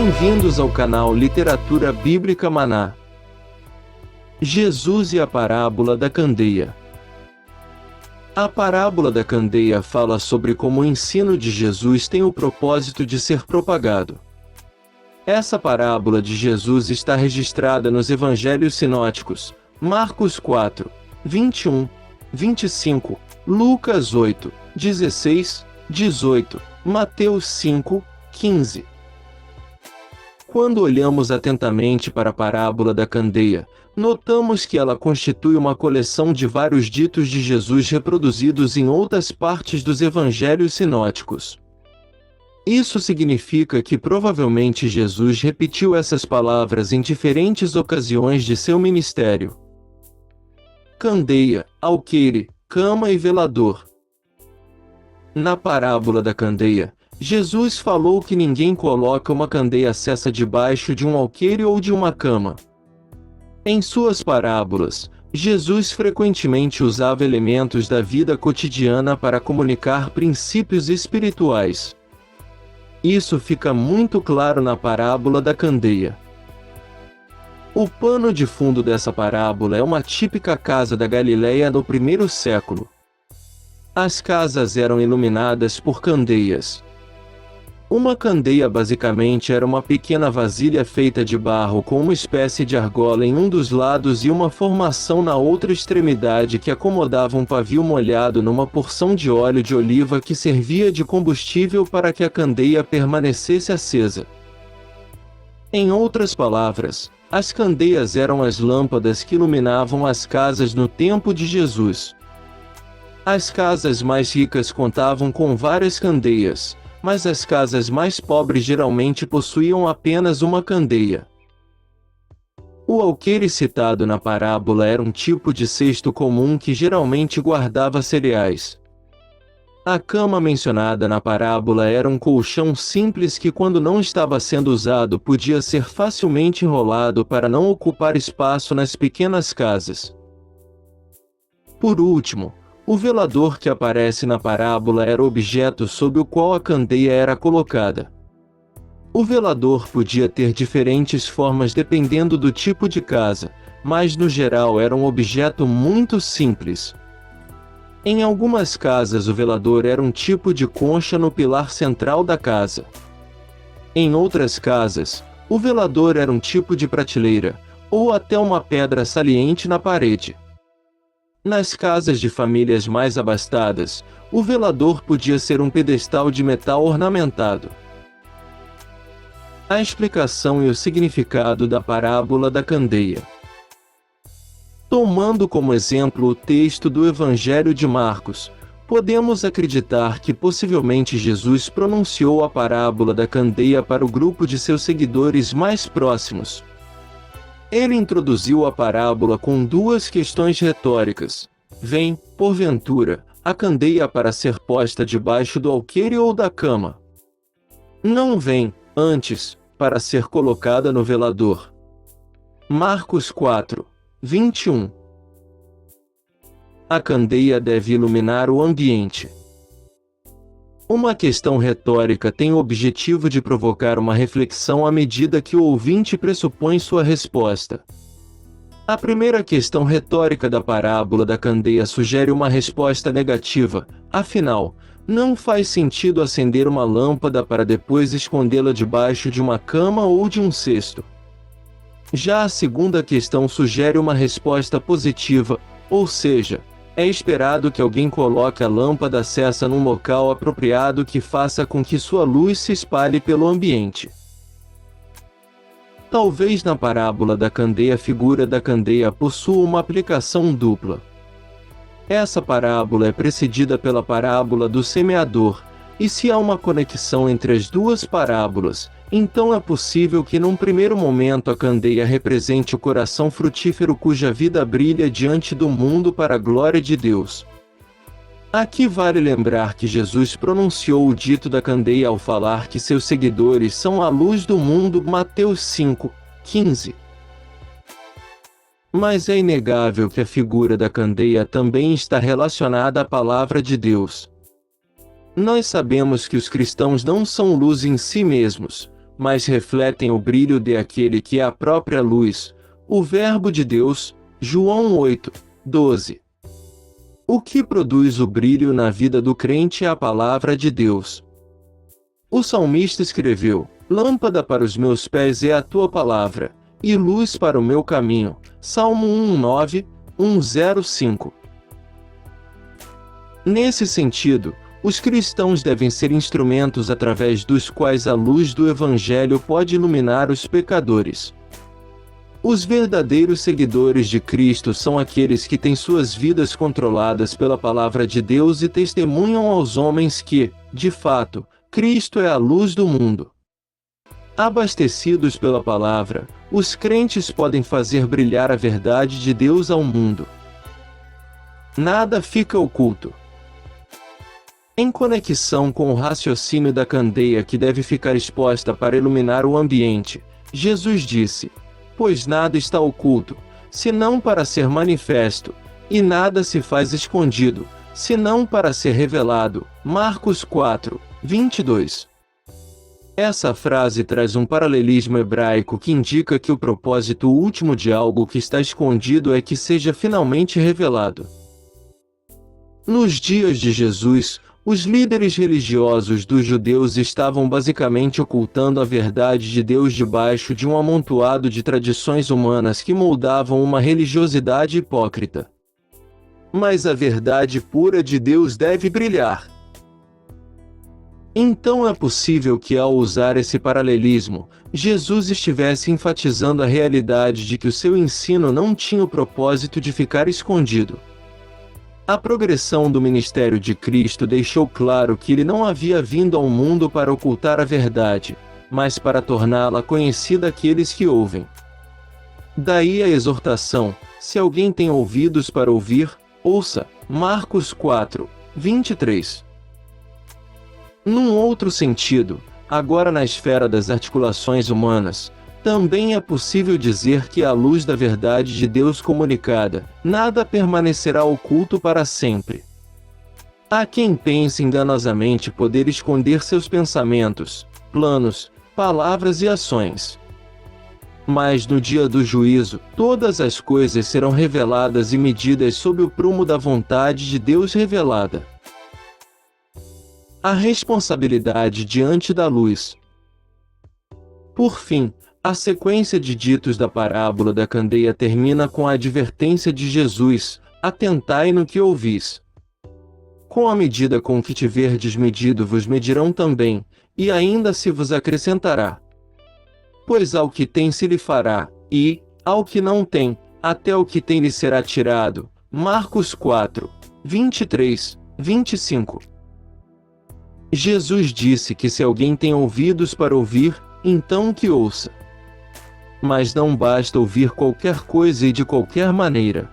Bem-vindos ao canal Literatura Bíblica Maná. Jesus e a parábola da candeia. A parábola da candeia fala sobre como o ensino de Jesus tem o propósito de ser propagado. Essa parábola de Jesus está registrada nos Evangelhos sinóticos, Marcos 4, 21, 25, Lucas 8, 16, 18, Mateus 5, 15. Quando olhamos atentamente para a parábola da candeia, notamos que ela constitui uma coleção de vários ditos de Jesus reproduzidos em outras partes dos evangelhos sinóticos. Isso significa que provavelmente Jesus repetiu essas palavras em diferentes ocasiões de seu ministério. Candeia, alqueire, cama e velador. Na parábola da candeia, Jesus falou que ninguém coloca uma candeia acesa debaixo de um alqueire ou de uma cama. Em suas parábolas, Jesus frequentemente usava elementos da vida cotidiana para comunicar princípios espirituais. Isso fica muito claro na parábola da candeia. O pano de fundo dessa parábola é uma típica casa da Galileia do primeiro século. As casas eram iluminadas por candeias. Uma candeia basicamente era uma pequena vasilha feita de barro com uma espécie de argola em um dos lados e uma formação na outra extremidade que acomodava um pavio molhado numa porção de óleo de oliva que servia de combustível para que a candeia permanecesse acesa. Em outras palavras, as candeias eram as lâmpadas que iluminavam as casas no tempo de Jesus. As casas mais ricas contavam com várias candeias, mas as casas mais pobres geralmente possuíam apenas uma candeia. O alqueire citado na parábola era um tipo de cesto comum que geralmente guardava cereais. A cama mencionada na parábola era um colchão simples que, quando não estava sendo usado, podia ser facilmente enrolado para não ocupar espaço nas pequenas casas. Por último, o velador que aparece na parábola era o objeto sob o qual a candeia era colocada. O velador podia ter diferentes formas dependendo do tipo de casa, mas no geral era um objeto muito simples. Em algumas casas o velador era um tipo de concha no pilar central da casa. Em outras casas, o velador era um tipo de prateleira, ou até uma pedra saliente na parede. Nas casas de famílias mais abastadas, o velador podia ser um pedestal de metal ornamentado. A explicação e o significado da parábola da candeia. Tomando como exemplo o texto do Evangelho de Marcos, podemos acreditar que possivelmente Jesus pronunciou a parábola da candeia para o grupo de seus seguidores mais próximos. Ele introduziu a parábola com duas questões retóricas. Vem, porventura, a candeia para ser posta debaixo do alqueire ou da cama? Não vem, antes, para ser colocada no velador. Marcos 4, 21. A candeia deve iluminar o ambiente. Uma questão retórica tem o objetivo de provocar uma reflexão à medida que o ouvinte pressupõe sua resposta. A primeira questão retórica da parábola da candeia sugere uma resposta negativa, afinal, não faz sentido acender uma lâmpada para depois escondê-la debaixo de uma cama ou de um cesto. Já a segunda questão sugere uma resposta positiva, ou seja, é esperado que alguém coloque a lâmpada acesa num local apropriado que faça com que sua luz se espalhe pelo ambiente. Talvez na parábola da candeia a figura da candeia possua uma aplicação dupla. Essa parábola é precedida pela parábola do semeador, e se há uma conexão entre as duas parábolas, então é possível que num primeiro momento a candeia represente o coração frutífero cuja vida brilha diante do mundo para a glória de Deus. Aqui vale lembrar que Jesus pronunciou o dito da candeia ao falar que seus seguidores são a luz do mundo, Mateus 5, 15. Mas é inegável que a figura da candeia também está relacionada à palavra de Deus. Nós sabemos que os cristãos não são luz em si mesmos, mas refletem o brilho de aquele que é a própria luz, o Verbo de Deus. João 8, 12. O que produz o brilho na vida do crente é a palavra de Deus. O salmista escreveu: Lâmpada para os meus pés é a tua palavra, e luz para o meu caminho. Salmo 19, 105. Nesse sentido, os cristãos devem ser instrumentos através dos quais a luz do Evangelho pode iluminar os pecadores. Os verdadeiros seguidores de Cristo são aqueles que têm suas vidas controladas pela palavra de Deus e testemunham aos homens que, de fato, Cristo é a luz do mundo. Abastecidos pela palavra, os crentes podem fazer brilhar a verdade de Deus ao mundo. Nada fica oculto. Em conexão com o raciocínio da candeia que deve ficar exposta para iluminar o ambiente, Jesus disse: Pois nada está oculto, senão para ser manifesto, e nada se faz escondido, senão para ser revelado. Marcos 4, 22. Essa frase traz um paralelismo hebraico que indica que o propósito último de algo que está escondido é que seja finalmente revelado. Nos dias de Jesus, os líderes religiosos dos judeus estavam basicamente ocultando a verdade de Deus debaixo de um amontoado de tradições humanas que moldavam uma religiosidade hipócrita. Mas a verdade pura de Deus deve brilhar. Então é possível que, ao usar esse paralelismo, Jesus estivesse enfatizando a realidade de que o seu ensino não tinha o propósito de ficar escondido. A progressão do ministério de Cristo deixou claro que ele não havia vindo ao mundo para ocultar a verdade, mas para torná-la conhecida àqueles que ouvem. Daí a exortação: se alguém tem ouvidos para ouvir, ouça. Marcos 4, 23. Num outro sentido, agora na esfera das articulações humanas, também é possível dizer que à luz da verdade de Deus comunicada, nada permanecerá oculto para sempre. Há quem pense enganosamente poder esconder seus pensamentos, planos, palavras e ações. Mas no dia do juízo, todas as coisas serão reveladas e medidas sob o prumo da vontade de Deus revelada. A responsabilidade diante da luz. Por fim, a sequência de ditos da parábola da candeia termina com a advertência de Jesus: atentai no que ouvis. Com a medida com que tiverdes medido vos medirão também, e ainda se vos acrescentará. Pois ao que tem se lhe fará, e, ao que não tem, até o que tem lhe será tirado. Marcos 4, 23, 25. Jesus disse que se alguém tem ouvidos para ouvir, então que ouça. Mas não basta ouvir qualquer coisa e de qualquer maneira.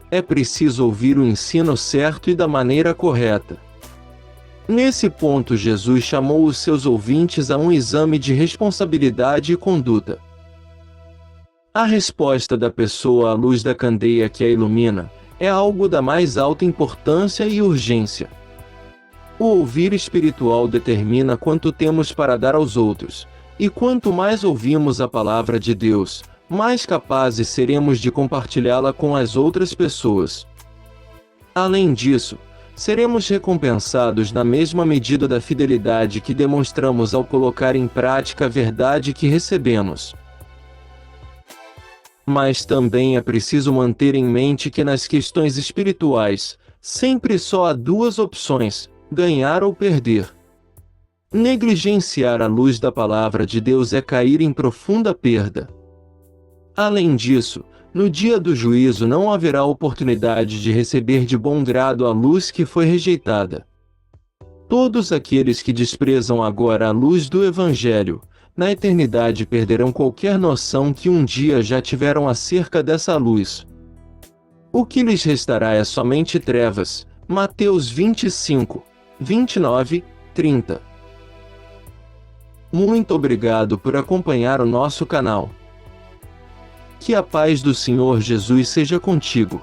É preciso ouvir o ensino certo e da maneira correta. Nesse ponto, Jesus chamou os seus ouvintes a um exame de responsabilidade e conduta. A resposta da pessoa à luz da candeia que a ilumina é algo da mais alta importância e urgência. O ouvir espiritual determina quanto temos para dar aos outros. E quanto mais ouvimos a palavra de Deus, mais capazes seremos de compartilhá-la com as outras pessoas. Além disso, seremos recompensados na mesma medida da fidelidade que demonstramos ao colocar em prática a verdade que recebemos. Mas também é preciso manter em mente que nas questões espirituais, sempre só há duas opções: ganhar ou perder. Negligenciar a luz da palavra de Deus é cair em profunda perda. Além disso, no dia do juízo não haverá oportunidade de receber de bom grado a luz que foi rejeitada. Todos aqueles que desprezam agora a luz do Evangelho, na eternidade perderão qualquer noção que um dia já tiveram acerca dessa luz. O que lhes restará é somente trevas. Mateus 25, 29, 30. Muito obrigado por acompanhar o nosso canal. Que a paz do Senhor Jesus seja contigo.